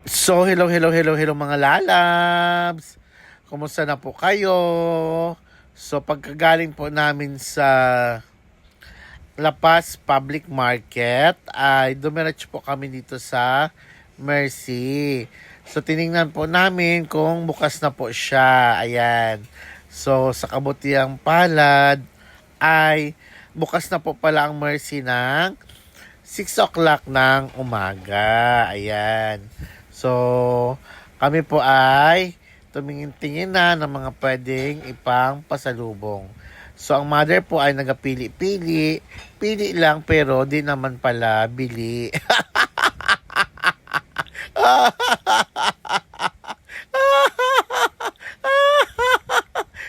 So, hello mga lalabs. Kumusta na po kayo? So, pagkagaling po namin sa La Paz Public Market, ay dumiretso po kami dito sa Mercy. So, tiningnan po namin kung bukas na po siya. Ayan. So, sa kabutihang palad, ay bukas na po pala ang Mercy ng 6 o'clock ng umaga. Ayan. So, kami po ay tumingin-tingin na ng mga pwedeng ipang pasalubong. So, ang mother po ay nagapili-pili. Pili lang pero di naman pala bili.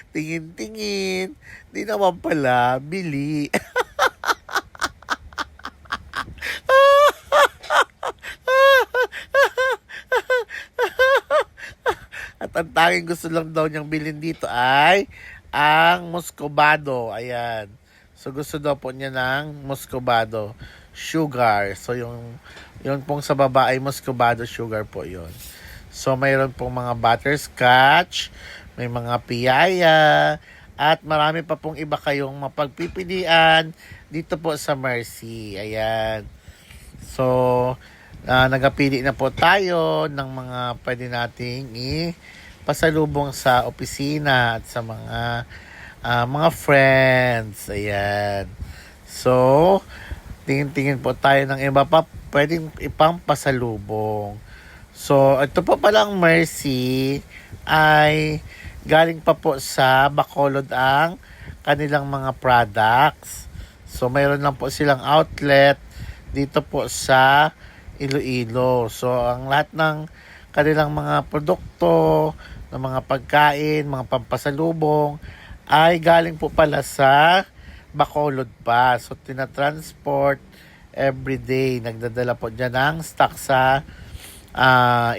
Tingin-tingin. Di naman pala bili. At ang tanging gusto lang daw niyang bilhin dito ay ang muscovado. Ayan. So, gusto daw po niya ng muscovado sugar. So, yung pong sa baba ay muscovado sugar po yun. So, mayroon pong mga butterscotch, may mga piyaya, at marami pa pong iba kayong mapagpipilian dito po sa Mercy. Ayan. So, nagapili na po tayo ng mga pwede nating pasalubong sa opisina at sa mga friends. Ayan. So, tingin-tingin po tayo ng iba pa pwedeng ipang pasalubong. So, ito po palang Mercy ay galing pa po sa Bacolod ang kanilang mga products. So, mayroon lang po silang outlet dito po sa Iloilo. So, ang lahat ng kanilang mga produkto, ng mga pagkain, mga pampasalubong, ay galing po pala sa Bacolod pa. So, tinatransport everyday. Nagdadala po dyan ng stock sa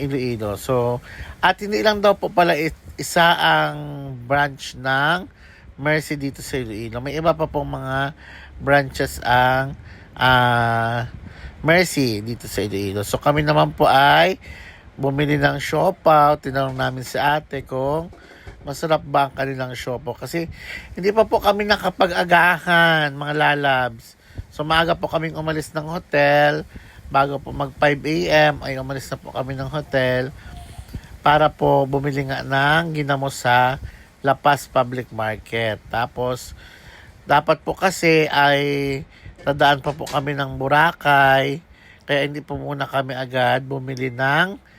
Iloilo. So, at hindi lang daw po pala isa ang branch ng Mercy dito sa Iloilo. May iba pa pong mga branches ang Mercy dito sa Iloilo. So, kami naman po ay bumili ng siopaw. Tinanong namin si ate kung masarap ba ang kanilang siopaw. Kasi hindi pa po kami nakapag-agahan, mga lalabs. So, maaga po kaming umalis ng hotel. Bago po mag 5 a.m. ay umalis na po kami ng hotel para po bumili nga ng ginamos sa La Paz Public Market. Tapos, dapat po kasi ay tadaan pa po kami ng Boracay. Kaya hindi po muna kami agad bumili ng